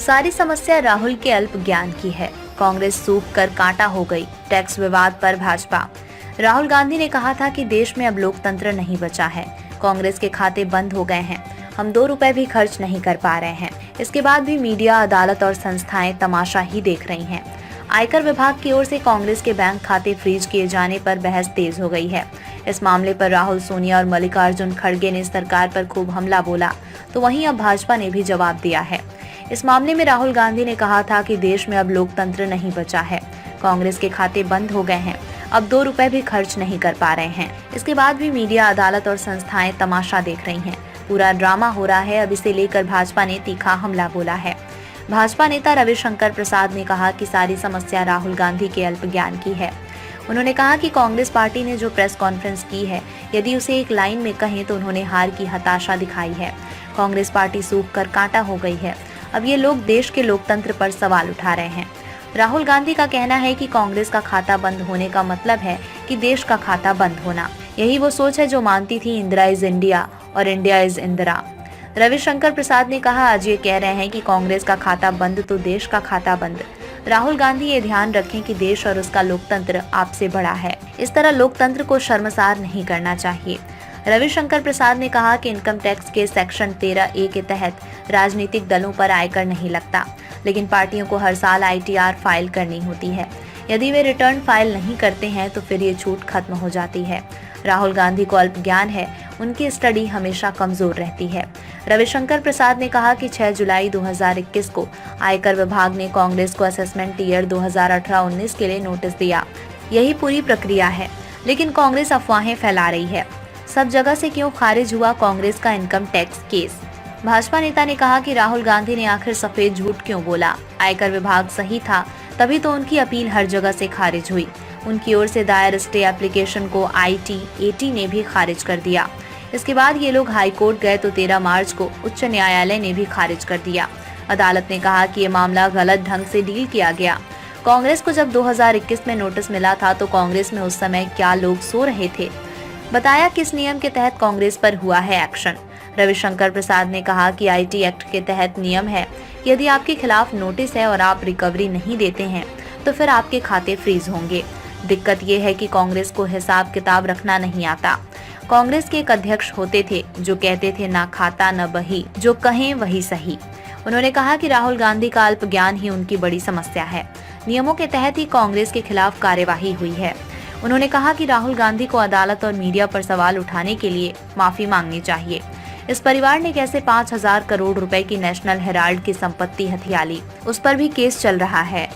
सारी समस्या राहुल के अल्प ज्ञान की है। कांग्रेस सूख कर कांटा हो गई। टैक्स विवाद पर भाजपा। राहुल गांधी ने कहा था कि देश में अब लोकतंत्र नहीं बचा है। कांग्रेस के खाते बंद हो गए हैं। हम 2 रुपए भी खर्च नहीं कर पा रहे हैं। इसके बाद भी मीडिया, अदालत और संस्थाएं तमाशा ही देख रही हैं। आयकर विभाग की ओर से कांग्रेस के बैंक खाते फ्रीज किए जाने पर बहस तेज हो गई है। इस मामले पर राहुल, सोनिया और मल्लिकार्जुन खड़गे ने सरकार पर खूब हमला बोला, तो वहीं अब भाजपा ने भी जवाब दिया है। इस मामले में राहुल गांधी ने कहा था कि देश में अब लोकतंत्र नहीं बचा है। कांग्रेस के खाते बंद हो गए हैं। अब 2 रुपए भी खर्च नहीं कर पा रहे हैं। इसके बाद भी मीडिया, अदालत और संस्थाएं तमाशा देख रही हैं। पूरा ड्रामा हो रहा है। अब इसे लेकर भाजपा ने तीखा हमला बोला है। भाजपा नेता रविशंकर प्रसाद ने कहा कि सारी समस्या राहुल गांधी के अल्प ज्ञान की है। उन्होंने कहा कि कांग्रेस पार्टी ने जो प्रेस कॉन्फ्रेंस की है, यदि उसे एक लाइन में कहें तो उन्होंने हार की हताशा दिखाई है। कांग्रेस पार्टी सूख कर कांटा हो गई है। अब ये लोग देश के लोकतंत्र पर सवाल उठा रहे हैं। राहुल गांधी का कहना है कि कांग्रेस का खाता बंद होने का मतलब है कि देश का खाता बंद होना। यही वो सोच है जो मानती थी इंदिरा इज इंडिया और इंडिया इज इंदिरा। रविशंकर प्रसाद ने कहा, आज ये कह रहे हैं कि कांग्रेस का खाता बंद तो देश का खाता बंद। राहुल गांधी ये ध्यान रखें कि देश और उसका लोकतंत्र आपसे बड़ा है। इस तरह लोकतंत्र को शर्मसार नहीं करना चाहिए। रविशंकर प्रसाद ने कहा कि इनकम टैक्स के सेक्शन 13A के तहत राजनीतिक दलों पर आयकर नहीं लगता, लेकिन पार्टियों को हर साल ITR फाइल करनी होती है। यदि वे रिटर्न फाइल नहीं करते हैं तो फिर ये छूट खत्म हो जाती है। राहुल गांधी को अल्प ज्ञान है, उनकी स्टडी हमेशा कमजोर रहती है। रविशंकर प्रसाद ने कहा कि 6 जुलाई 2021 को आयकर विभाग ने कांग्रेस को असेसमेंट ईयर 2018-19 के लिए नोटिस दिया। यही पूरी प्रक्रिया है, लेकिन कांग्रेस अफवाहें फैला रही है। सब जगह से क्यों खारिज हुआ कांग्रेस का इनकम टैक्स केस? भाजपा नेता ने कहा कि राहुल गांधी ने आखिर सफेद झूठ क्यों बोला? आयकर विभाग सही था, तभी तो उनकी अपील हर जगह से खारिज हुई। उनकी ओर से दायर स्टे एप्लीकेशन को ITAT ने भी खारिज कर दिया। इसके बाद ये लोग हाई कोर्ट गए तो 13 मार्च को उच्च न्यायालय ने भी खारिज कर दिया। अदालत ने कहा कि ये मामला गलत ढंग से डील किया गया। कांग्रेस को जब 2021 में नोटिस मिला था तो कांग्रेस में उस समय क्या लोग सो रहे थे? बताया किस नियम के तहत कांग्रेस पर हुआ है एक्शन। रविशंकर प्रसाद ने कहा कि IT एक्ट के तहत नियम है, यदि आपके खिलाफ नोटिस है और आप रिकवरी नहीं देते हैं तो फिर आपके खाते फ्रीज होंगे। दिक्कत ये है कि कांग्रेस को हिसाब किताब रखना नहीं आता। कांग्रेस के एक अध्यक्ष होते थे जो कहते थे ना खाता न बही, जो कहें वही सही। उन्होंने कहा कि राहुल गांधी का अल्प ज्ञान ही उनकी बड़ी समस्या है। नियमों के तहत ही कांग्रेस के खिलाफ कार्यवाही हुई है। उन्होंने कहा कि राहुल गांधी को अदालत और मीडिया पर सवाल उठाने के लिए माफी मांगनी चाहिए। इस परिवार ने कैसे 5,000 करोड़ रुपए की नेशनल हेराल्ड की संपत्ति हथिया ली, उस पर भी केस चल रहा है।